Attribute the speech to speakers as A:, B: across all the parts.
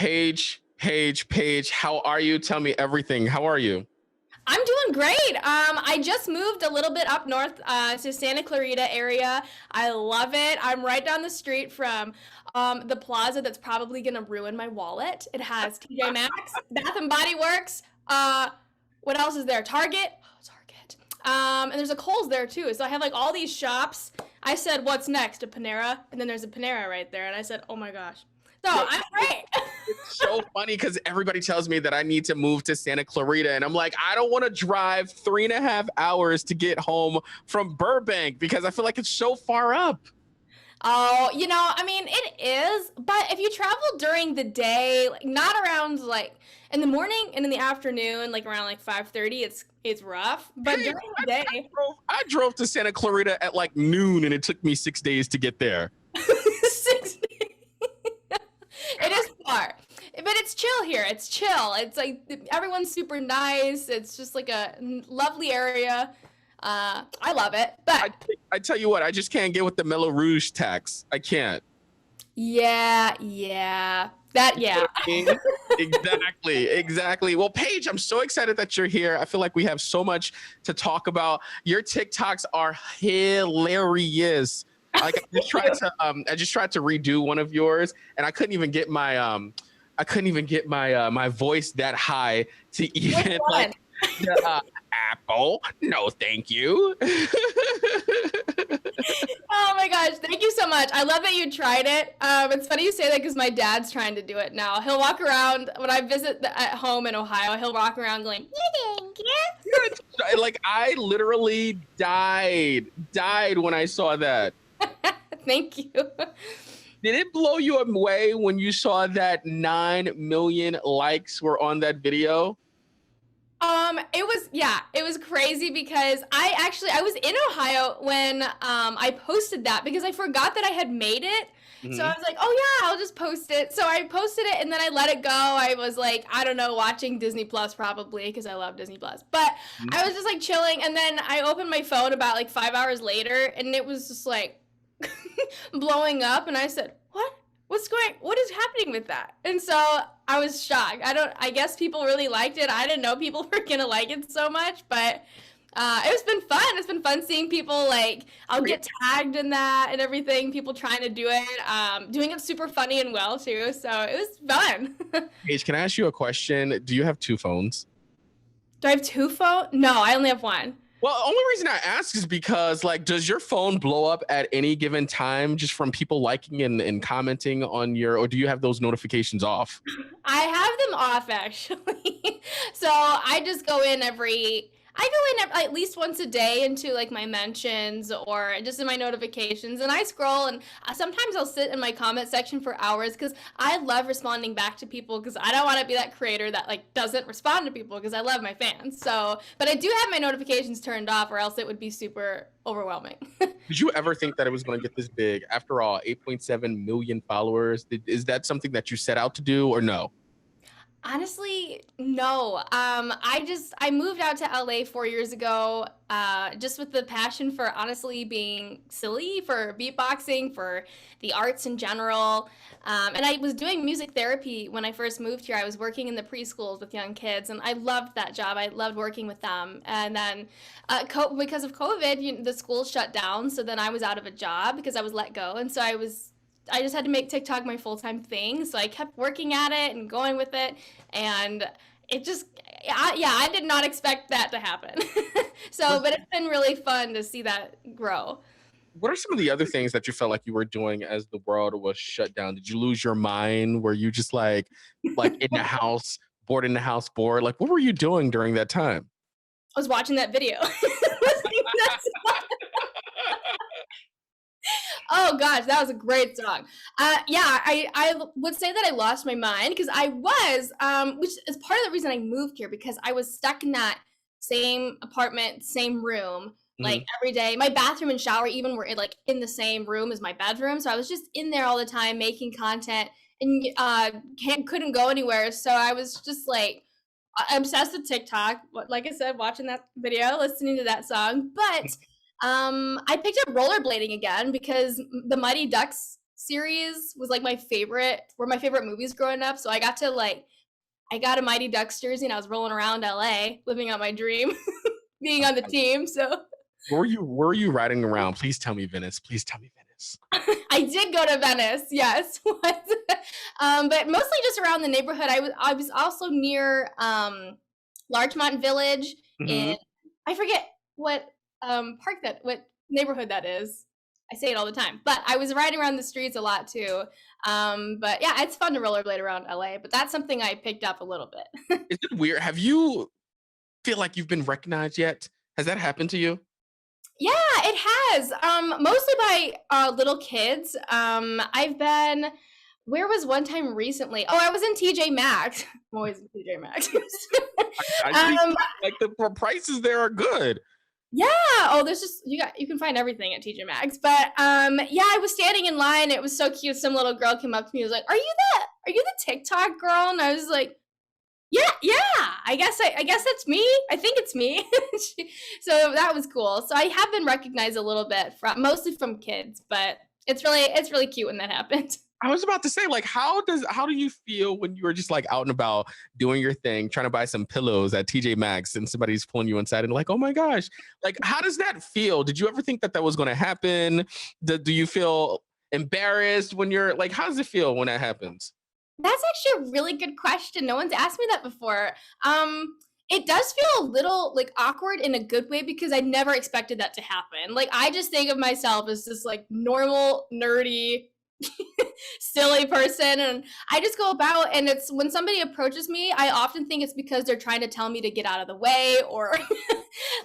A: Paige, how are you? Tell me everything. How are you?
B: I'm doing great. I just moved a little bit up north to Santa Clarita area. I love it. I'm right down the street from the plaza that's probably gonna ruin my wallet. It has TJ Maxx, Bath and Body Works. What else is there? Target. Oh, Target. And there's a Kohl's there too. So I have like all these shops. I said, "What's next?" A Panera, and then there's a Panera right there, and I said, "Oh my gosh." So
A: Yo,
B: I'm great.
A: it's so funny because everybody tells me that I need to move to Santa Clarita, and I'm like, I don't want to drive 3.5 hours to get home from Burbank because I feel like it's so far up.
B: Oh, I mean, it is, but if you travel during the day, like not around like in the morning and in the afternoon, like around like 5:30, it's rough. But
A: Hey,
B: during the day,
A: I drove to Santa Clarita at like noon, and it took me 6 days to get there.
B: 60. It is far. But it's chill here. It's chill. It's like everyone's super nice. It's just like a lovely area. I love it.
A: I,
B: But
A: I tell you what, I just can't get with the Mellow Rouge tax. I can't.
B: yeah, yeah. That
A: You know
B: yeah.
A: what I mean? Exactly, exactly. Well, Paige, I'm so excited that you're here. I feel like we have so much to talk about. Your TikToks are hilarious. Like I just tried to redo one of yours, and I couldn't even get my voice that high to
B: Which
A: even
B: one?
A: like Apple. No, thank you.
B: Oh my gosh, thank you so much. I love that you tried it. It's funny you say that because my dad's trying to do it now. He'll walk around when I visit at home in Ohio. He'll walk around going, "Yeah, thank you."
A: Like I literally died when I saw that.
B: Thank you.
A: Did it blow you away when you saw that 9 million likes were on that video?
B: It was yeah, it was crazy because I was in Ohio when I posted that because I forgot that I had made it. So I
A: Mhm.
B: was like, "Oh yeah, I'll just post it." So I posted it and then I let it go. I was like, I don't know, watching Disney Plus probably because I love Disney Plus. But I was just like chilling and then I opened my phone about like 5 hours later and it was just like blowing up and I said, what is happening with that?" And so I was shocked. I guess people really liked it. I didn't know people were gonna like it so much, but it's been fun. It's been fun seeing people like I'll get tagged in that and everything. People trying to do it, doing it super funny and well too. So it was fun.
A: Paige, can I ask you a question? Do you have two phones?
B: Do I have two phones? No, I only have one.
A: Well, the only reason I ask is because, like, does your phone blow up at any given time just from people liking and commenting on your, or do you have those notifications off?
B: I have them off actually. So I go in at least once a day into like my mentions or just in my notifications and I scroll and sometimes I'll sit in my comment section for hours cuz I love responding back to people cuz I don't want to be that creator that like doesn't respond to people because I love my fans. So, but I do have my notifications turned off or else it would be super overwhelming.
A: Did you ever think that it was going to get this big? After all, 8.7 million followers. Is that something that you set out to do or no?
B: Honestly, no. I moved out to LA 4 years ago, just with the passion for honestly being silly, for beatboxing, for the arts in general. And I was doing music therapy when I first moved here. I was working in the preschools with young kids, and I loved that job. I loved working with them. And then, because of COVID, the schools shut down, so then I was out of a job because I was let go, and so I just had to make TikTok my full-time thing. So I kept working at it and going with it. And it just, yeah, I did not expect that to happen. So,
A: Was
B: but it's been really fun to see that grow.
A: What are some of the other things that you felt like you were doing as the world was shut down? Did you lose your mind? Were you just like in the house, bored in the house, bored? Like, what were you doing during that time?
B: I was watching that video. Listening to that Oh gosh, that was a great song. Yeah, I would say that I lost my mind because I was, which is part of the reason I moved here because I was stuck in that same apartment, same room, like
A: Mhm.
B: every day. My bathroom and shower even were like in the same room as my bedroom, so I was just in there all the time making content and couldn't go anywhere. So I was just like obsessed with TikTok. Like I said, watching that video, listening to that song. But I picked up rollerblading again because the Mighty Ducks series was like my favorite, were my favorite movies growing up. So I got to like, I got a Mighty Ducks jersey and I was rolling around LA, living out my dream, being on the team. So
A: Where were you riding around? Please tell me Venice. Please tell me Venice.
B: I did go to Venice, yes. But mostly just around the neighborhood. I was also near Larchmont Village
A: Hmm.
B: in, I forget what park that, what neighborhood that is. I say it all the time, but I was riding around the streets a lot too. But yeah, it's fun to rollerblade around LA. But that's something I picked up a little bit.
A: Is it weird? Have you feel like you've been recognized yet? Has that happened to you?
B: Yeah, it has. Mostly by little kids. I've been. Where was one time recently? Oh, I was in TJ Maxx. I'm always in TJ Maxx.
A: I see
B: um,
A: like the prices there are good.
B: yeah. Oh, there's just you can find everything at TJ Maxx. But yeah, I was standing in line. It was so cute. Some little girl came up to me and was like, Are you the TikTok girl?" And I was like, "Yeah, yeah. I guess that's me. I think it's me." So that was cool. So I have been recognized a little bit from, mostly from kids, but it's really cute when that happened.
A: I was about to say, like, how do you feel when you were just like out and about doing your thing, trying to buy some pillows at TJ Maxx, and somebody's pulling you inside and like, oh my gosh, like, how does that feel? Did you ever think that that was going to happen? Do you feel embarrassed when you're like, how does it feel when that happens?
B: That's actually a really good question. No one's asked me that before. It does feel a little like awkward in a good way because I never expected that to happen. Like I just think of myself as this like normal, nerdy, silly person, and I just go about, and it's when somebody approaches me, I often think it's because they're trying to tell me to get out of the way, or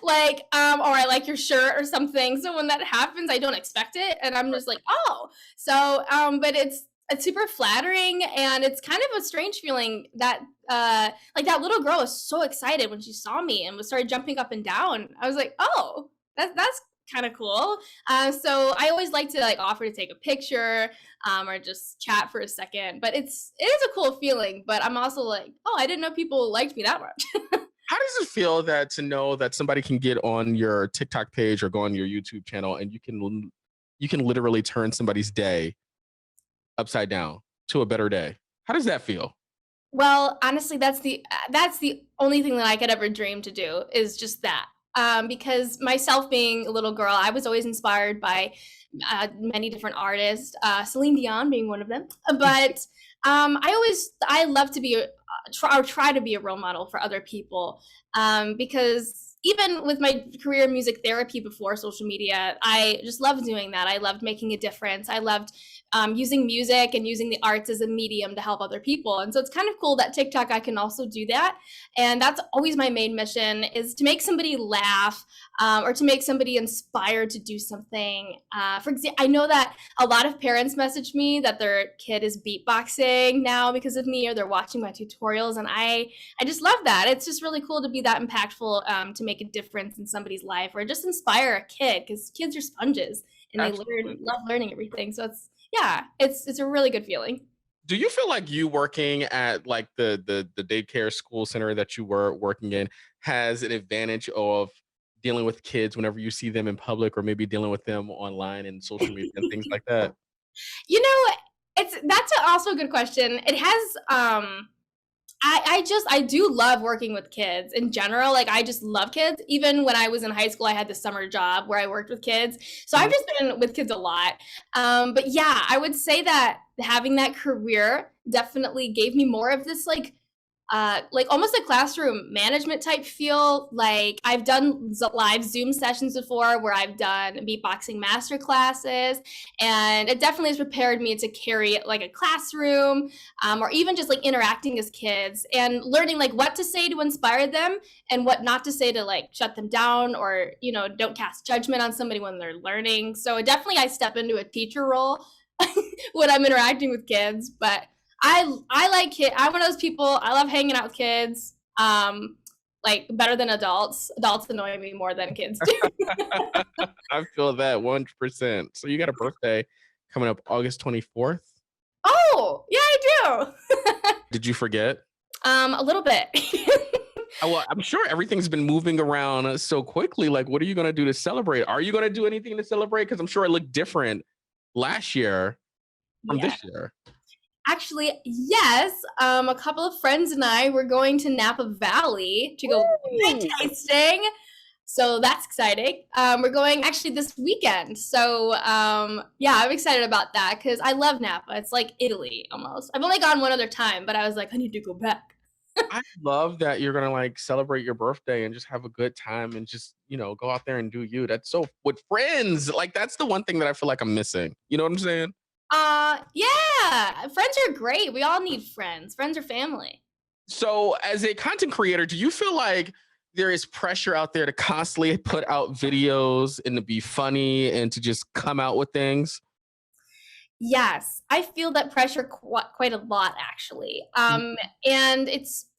B: like or I like your shirt or something. So when that happens, I don't expect it and I'm just like, "Oh." So but it's super flattering, and it's kind of a strange feeling that like that little girl was so excited when she saw me and was started jumping up and down. I was like, "Oh, that's kind of cool." So I always like to like offer to take a picture, or just chat for a second. But it is a cool feeling. But I'm also like, oh, I didn't know people liked me that much.
A: How does it feel that to know that somebody can get on your TikTok page or go on your YouTube channel and you can literally turn somebody's day upside down to a better day? How does that feel?
B: Well, honestly, that's the only thing that I could ever dream to do is just that. Because myself being a little girl, I was always inspired by many different artists, Celine Dion being one of them. But I love to be try to be a role model for other people, because even with my career in music therapy before social media, I just loved doing that. I loved making a difference. I loved using music and using the arts as a medium to help other people. And so it's kind of cool that TikTok I can also do that. And that's always my main mission is to make somebody laugh, or to make somebody inspired to do something. For example, I know that a lot of parents message me that their kid is beatboxing now because of me, or they're watching my tutorials, and I just love that. It's just really cool to be that impactful, to make a difference in somebody's life, or just inspire a kid, because kids are sponges and they
A: Absolutely.
B: love learning everything. So it's, yeah, it's a really good feeling.
A: Do you feel like you working at like the daycare school center that you were working in has an advantage of dealing with kids whenever you see them in public or maybe dealing with them online and social media and things like that?
B: You know, that's also a good question. It has I do love working with kids in general. Like I just love kids. Even when I was in high school, I had this summer job where I worked with kids. So I've
A: Mhm.
B: just been with kids a lot. But yeah, I would say that having that career definitely gave me more of this like almost a classroom management type feel. Like I've done live Zoom sessions before where I've done beatboxing master classes, and it definitely has prepared me to carry like a classroom, or even just like interacting as kids and learning like what to say to inspire them and what not to say to like shut them down, or don't cast judgment on somebody when they're learning. So definitely I step into a teacher role when I'm interacting with kids. But I like kid. I'm one of those people. I love hanging out with kids. Like better than adults. Adults annoy me more than kids do.
A: I feel that 100%. So you got a birthday coming up August 24th.
B: Oh, yeah, I do.
A: Did you forget?
B: A little bit.
A: Well, I'm sure everything's been moving around so quickly. Like, what are you going to do to celebrate? Are you going to do anything to celebrate? Because I'm sure it looked different last year. from
B: Yeah.
A: this year?
B: Actually, yes. A couple of friends and I were going to Napa Valley to go wine
A: Ooh,
B: tasting. So that's exciting. We're going actually this weekend. So yeah, I'm excited about that because I love Napa. It's like Italy almost. I've only gone one other time, but I was like, I need to go back.
A: I love that you're gonna like celebrate your birthday and just have a good time and just, go out there and do you. That's so with friends. Like that's the one thing that I feel like I'm missing. You know what I'm saying?
B: Yeah, friends are great. We all need friends. Friends are family.
A: So, as a content creator, do you feel like there is pressure out there to constantly put out videos and to be funny and to just come out with things?
B: Yes, I feel that pressure quite a lot actually.
A: Mhm.
B: And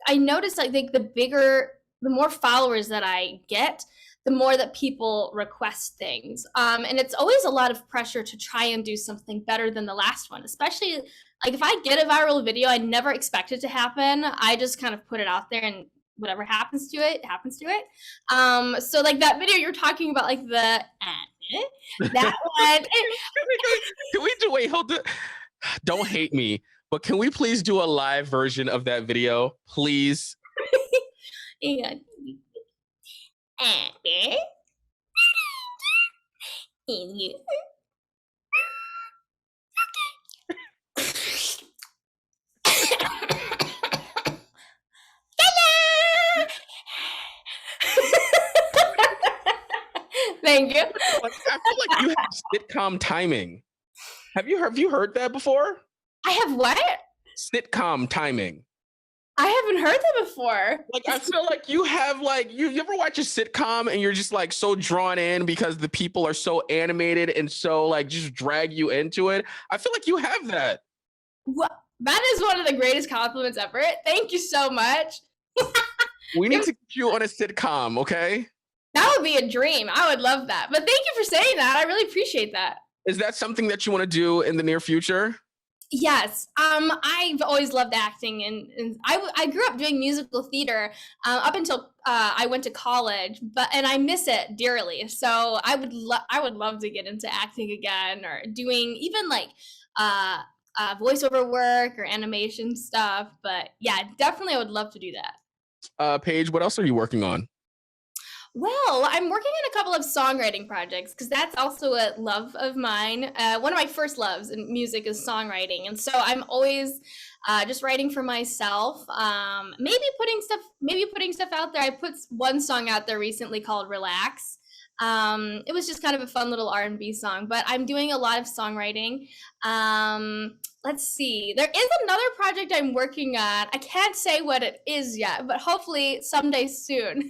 B: I noticed like the more followers that I get, the more that people request things. And it's always a lot of pressure to try and do something better than the last one, especially like if I get a viral video, I never expect it to happen. I just kind of put it out there and whatever happens to it, happens to it. So like that video you're talking about, like that one,
A: Can we do wait, hold it. Don't hate me, but can we please do a live version of that video? Please.
B: yeah. Thank you.
A: Like I feel like you have sitcom timing. Have you heard that before?
B: I have what?
A: Sitcom timing.
B: I haven't heard that before.
A: Like I feel like you have like you ever watch a sitcom and you're just like so drawn in because the people are so animated and so like just drag you into it. I feel like you have that.
B: What? That is one of the greatest compliments ever. Thank you so much.
A: We need
B: It-
A: to get you on a sitcom, okay?
B: That would be a dream. I would love that. But thank you for saying that. I really appreciate that.
A: Is that something that you want to do in the near future?
B: Yes, I've always loved acting, and I grew up doing musical theater up until I went to college, and I miss it dearly. So I would love to get into acting again, or doing even like uh, voiceover work or animation stuff. But yeah, definitely I would love to do that.
A: Paige, what else are you working on?
B: Well, I'm working on a couple of songwriting projects because that's also a love of mine. One of my first loves in music is songwriting, and so I'm always just writing for myself. Maybe putting stuff out there. I put one song out there recently called "Relax." It was just kind of a fun little R&B song, but I'm doing a lot of songwriting. Let's see. There is another project I'm working on. I can't say what it is yet, but hopefully someday soon.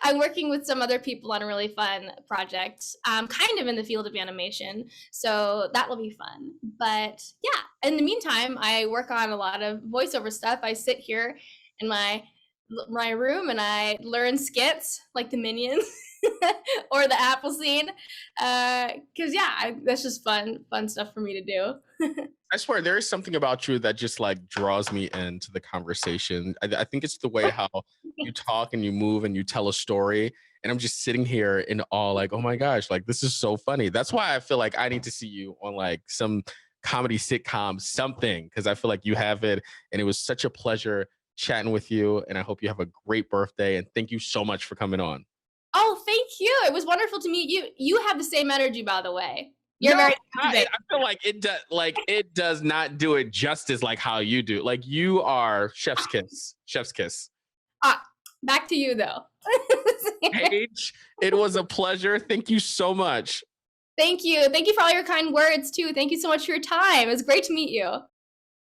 B: I'm working with some other people on a really fun project, kind of in the field of animation. So that will be fun. But yeah, in the meantime, I work on a lot of voiceover stuff. I sit here in my room and I learn skits like the Minions or the Apple scene. Cause that's just fun stuff for me to do.
A: I swear there is something about you that just like draws me into the conversation. I think it's the way how you talk and you move and you tell a story. And I'm just sitting here in awe, like, oh my gosh, like this is so funny. That's why I feel like I need to see you on like some comedy sitcom, something, because I feel like you have it. And it was such a pleasure chatting with you. And I hope you have a great birthday. And thank you so much for coming on.
B: Oh, thank you. It was wonderful to meet you. You have the same energy, by the way. You're
A: No,
B: very
A: I feel like it does not do it justice like how you do. Like you are chef's kiss, chef's kiss.
B: ah, back to you though.
A: Paige, it was a pleasure. Thank you so much.
B: Thank you. Thank you for all your kind words too. Thank you so much for your time. It was great to meet you.